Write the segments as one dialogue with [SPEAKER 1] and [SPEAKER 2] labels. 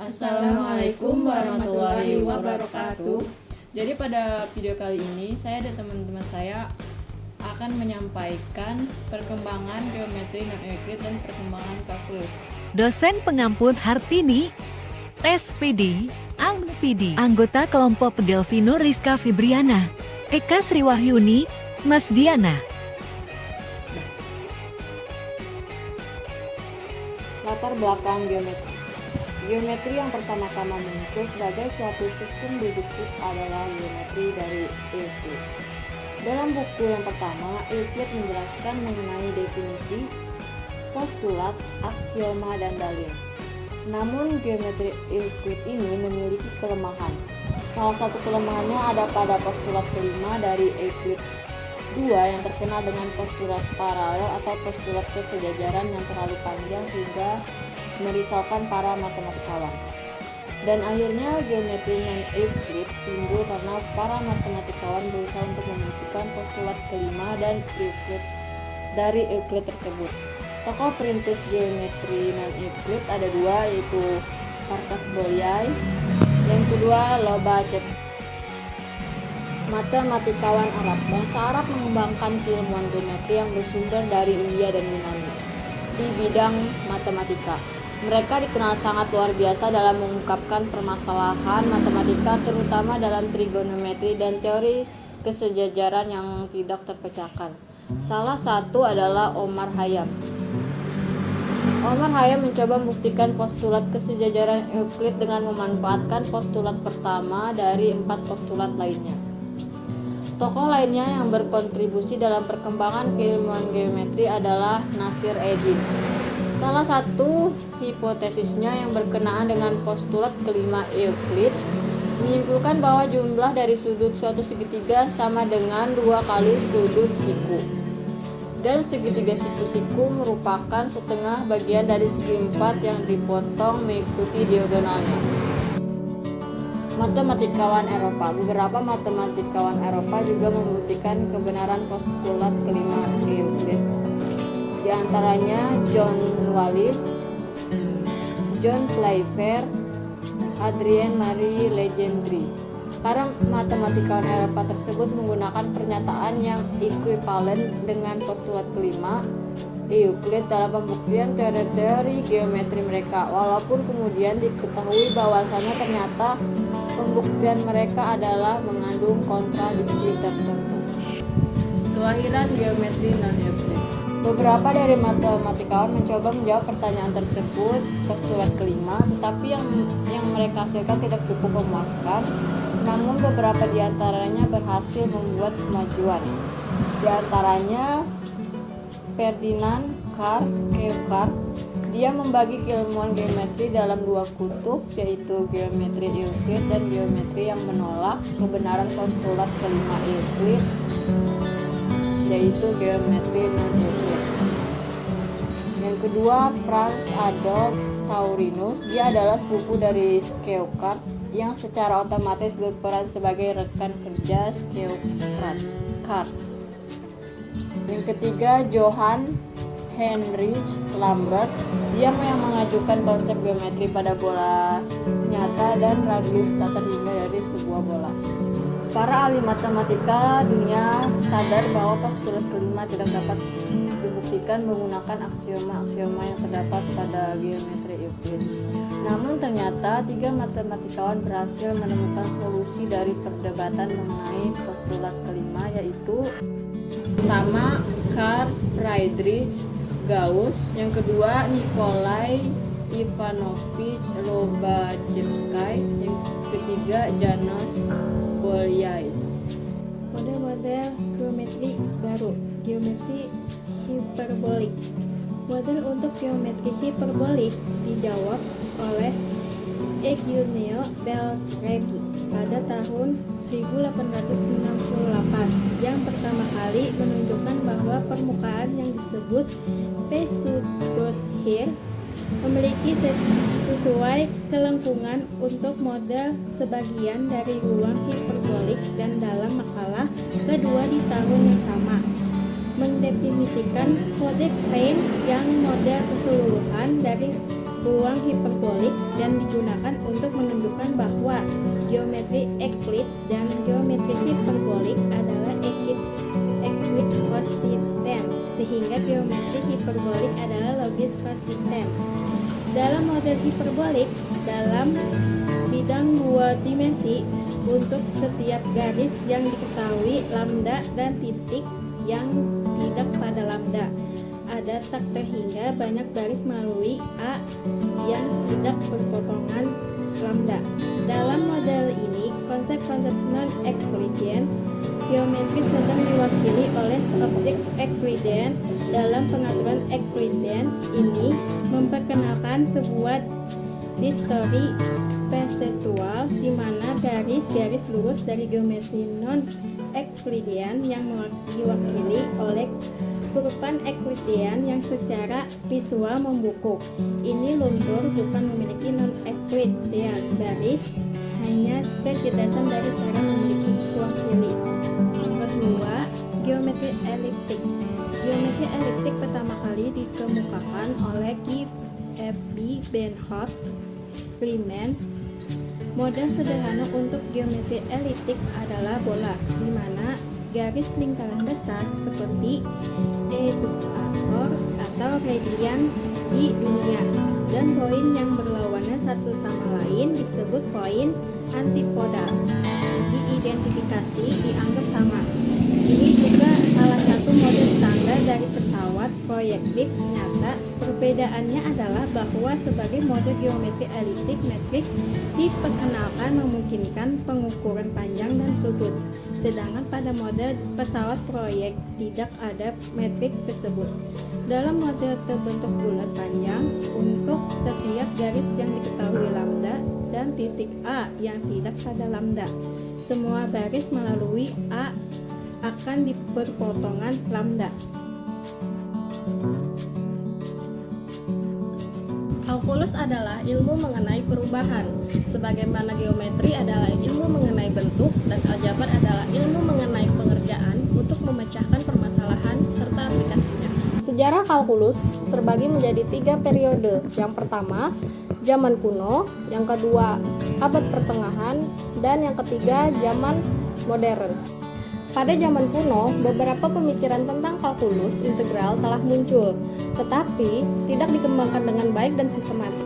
[SPEAKER 1] Assalamualaikum warahmatullahi wabarakatuh. Jadi pada video kali ini saya dan teman-teman saya akan menyampaikan perkembangan geometri non-Euclid dan perkembangan kalkulus.
[SPEAKER 2] Dosen pengampun Hartini, SPD, PD, anggota kelompok Delvino Rizka Fibriana, Eka Sriwahyuni, Mas Diana.
[SPEAKER 3] Latar belakang geometri. Geometri yang pertama-tama muncul sebagai suatu sistem deduktif adalah geometri dari Euclid. Dalam buku yang pertama, Euclid menjelaskan mengenai definisi, postulat, aksioma, dan dalil. Namun, geometri Euclid ini memiliki kelemahan. Salah satu kelemahannya ada pada postulat kelima dari Euclid 2 yang terkenal dengan postulat paralel atau postulat kesejajaran yang terlalu panjang sehingga merisaukan para matematikawan. Dan akhirnya geometri non-Euclid timbul karena para matematikawan berusaha untuk membuktikan postulat kelima dan Euclid dari Euclid tersebut. Tokoh perintis geometri non-Euclid ada dua, yaitu Farkas Bolyai, yang kedua Lobachevsky. Matematikawan Arab. Bangsa Arab mengembangkan keilmuan geometri yang bersumber dari India dan Yunani di bidang matematika. Mereka dikenal sangat luar biasa dalam mengungkapkan permasalahan matematika, terutama dalam trigonometri dan teori kesejajaran yang tidak terpecahkan. Salah satu adalah Omar Khayyam. Omar Khayyam mencoba membuktikan postulat kesejajaran Euclid dengan memanfaatkan postulat pertama dari 4 postulat lainnya. Tokoh lainnya yang berkontribusi dalam perkembangan keilmuan geometri adalah Nasir Eddin. Salah satu hipotesisnya yang berkenaan dengan postulat kelima Euclid menyimpulkan bahwa jumlah dari sudut suatu segitiga sama dengan 2 kali sudut siku. Dan segitiga siku-siku merupakan setengah bagian dari segi 4 yang dipotong mengikuti diagonalnya. Matematikawan Eropa. Beberapa matematikawan Eropa juga membuktikan kebenaran postulat kelima Euclid. Di antaranya John Wallis, John Playfair, Adrien Marie Legendre. Para matematikawan Eropa tersebut menggunakan pernyataan yang ekuivalen dengan postulat kelima Euclid dalam pembuktian teori-teori geometri mereka, walaupun kemudian diketahui bahwasannya ternyata pembuktian mereka adalah mengandung kontradiksi tertentu. Kelahiran geometri non-Euclid. Beberapa dari matematikawan mencoba menjawab pertanyaan tersebut, postulat kelima, tetapi yang mereka hasilkan tidak cukup memuaskan. Namun beberapa di antaranya berhasil membuat kemajuan. Di antaranya Ferdinand Kruskal. Dia membagi keilmuan geometri dalam 2 kutub, yaitu geometri Euclid dan geometri yang menolak kebenaran postulat kelima Euclid, yaitu geometri non-Euclid. Yang kedua, Franz Adolf Taurinus. Dia adalah sepupu dari Skeukart yang secara otomatis berperan sebagai rekan kerja Skeukart. Yang ketiga, Johann Heinrich Lambert. Dia yang mengajukan konsep geometri pada bola nyata dan radius tak terhingga dari sebuah bola. Para ahli matematika dunia sadar bahwa postulat kelima tidak dapat dibuktikan menggunakan aksioma-aksioma yang terdapat pada geometri Euclid. Namun ternyata 3 matematikawan berhasil menemukan solusi dari perdebatan mengenai postulat kelima, yaitu pertama Carl Friedrich Gauss, yang kedua Nikolai Ivanovich Lobachevsky, yang ketiga Janos Bolyai.
[SPEAKER 4] Model-model geometri baru. Geometri hiperbolik. Model untuk geometri hiperbolik dijawab oleh Eugenio Beltrami pada tahun 1868 yang pertama kali menunjukkan bahwa permukaan yang disebut pseudosphere memiliki sesuai kelengkungan untuk model sebagian dari ruang hiperbolik, dan dalam makalah kedua di tahun yang sama mendefinisikan kode Klein yang model keseluruhan dari ruang hiperbolik dan digunakan untuk menunjukkan bahwa geometri Euclid dan geometri hiperbolik adalah Euclid konsisten, sehingga geometri hiperbolik adalah logis konsisten. Dalam model hiperbolik, dalam bidang dua dimensi, untuk setiap garis yang diketahui lambda dan titik yang tidak pada lambda, ada tak terhingga banyak garis melalui A yang tidak berpotongan lambda. Dalam model ini, konsep-konsep non-Euclidean geometri sedang diwakili oleh objek Euclidean. Dalam pengaturan Euclidean ini memperkenalkan sebuah distori persetual di mana garis-garis lurus dari geometri non-Euclidean yang diwakili oleh kurupan Euclidean yang secara visual membungkuk. Ini luntur bukan memiliki non-Euclidean baris, hanya kecerdasan dari cara memiliki diwakili. Yang kedua, geometri eliptik. Geometri eliptik pertama kali dikemukakan oleh G. F. B. Bernhard Riemann. Model sederhana untuk geometri eliptik adalah bola, di mana garis lingkaran besar seperti ekuator atau radian di dunia dan poin yang berlawanan satu sama lain disebut poin antipodal. Diidentifikasi dianggap sama. Ini juga salah satu model standar dari pesawat proyektif nyata. Perbedaannya adalah bahwa sebagai model geometri eliptik, metrik diperkenalkan memungkinkan pengukuran panjang dan sudut. Sedangkan pada model pesawat proyek tidak ada metrik tersebut. Dalam model terbentuk bulat panjang untuk setiap garis yang diketahui lambda dan titik A yang tidak pada lambda. Semua baris melalui A akan diperpotongan lambda.
[SPEAKER 5] Kalkulus adalah ilmu mengenai perubahan, sebagaimana geometri adalah ilmu mengenai bentuk dan aljabar adalah ilmu mengenai pengerjaan untuk memecahkan permasalahan serta aplikasinya. Sejarah kalkulus terbagi menjadi 3 periode. Yang pertama, zaman kuno, yang kedua, abad pertengahan, dan yang ketiga, zaman modern. Pada zaman kuno, beberapa pemikiran tentang kalkulus integral telah muncul, tetapi tidak dikembangkan dengan baik dan sistematis.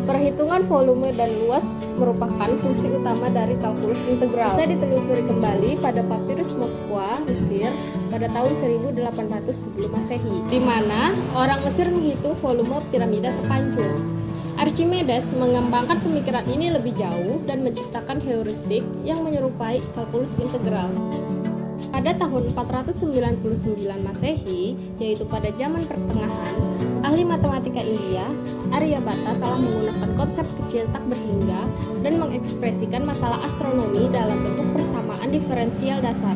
[SPEAKER 5] Perhitungan volume dan luas merupakan fungsi utama dari kalkulus integral. Bisa ditelusuri kembali pada papirus Moskwa, Mesir, pada tahun 1800 sebelum Masehi, di mana orang Mesir menghitung volume piramida terpancung. Archimedes mengembangkan pemikiran ini lebih jauh dan menciptakan heuristik yang menyerupai kalkulus integral. Pada tahun 499 Masehi, yaitu pada zaman pertengahan, ahli matematika India, Aryabhata telah menggunakan konsep kecil tak berhingga dan mengekspresikan masalah astronomi dalam bentuk persamaan diferensial dasar.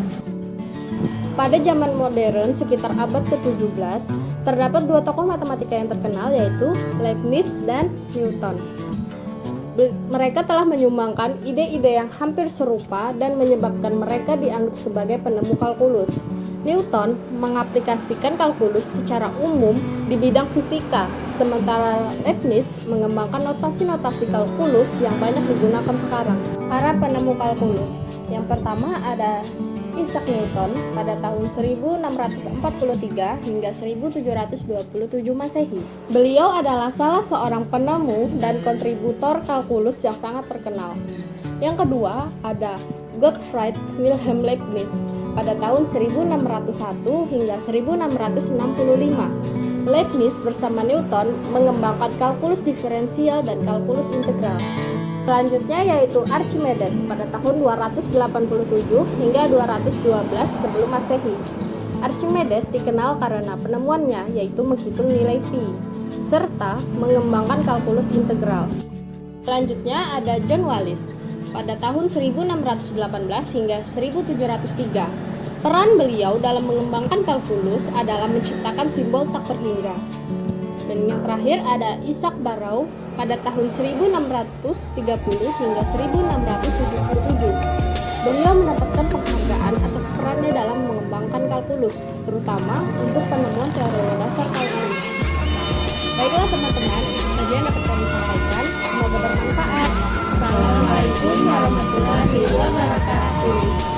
[SPEAKER 5] Pada zaman modern sekitar abad ke-17, terdapat 2 tokoh matematika yang terkenal yaitu Leibniz dan Newton. Mereka telah menyumbangkan ide-ide yang hampir serupa dan menyebabkan mereka dianggap sebagai penemu kalkulus. Newton mengaplikasikan kalkulus secara umum di bidang fisika, sementara Leibniz mengembangkan notasi-notasi kalkulus yang banyak digunakan sekarang. Para penemu kalkulus, yang pertama ada Isaac Newton pada tahun 1643 hingga 1727 Masehi. Beliau adalah salah seorang penemu dan kontributor kalkulus yang sangat terkenal. Yang kedua ada Gottfried Wilhelm Leibniz pada tahun 1601 hingga 1665. Leibniz bersama Newton mengembangkan kalkulus diferensial dan kalkulus integral. Selanjutnya yaitu Archimedes pada tahun 287 hingga 212 sebelum Masehi. Archimedes dikenal karena penemuannya yaitu menghitung nilai pi serta mengembangkan kalkulus integral. Selanjutnya ada John Wallis pada tahun 1618 hingga 1703. Peran beliau dalam mengembangkan kalkulus adalah menciptakan simbol tak terhingga. Dan yang terakhir ada Isaac Barrow pada tahun 1630 hingga 1677. Beliau mendapatkan penghargaan atas perannya dalam mengembangkan kalkulus, terutama untuk penemuan teori dasar kalkulus. Baiklah teman-teman, itu saja yang dapat kami sampaikan. Semoga bermanfaat. Assalamualaikum warahmatullahi wabarakatuh.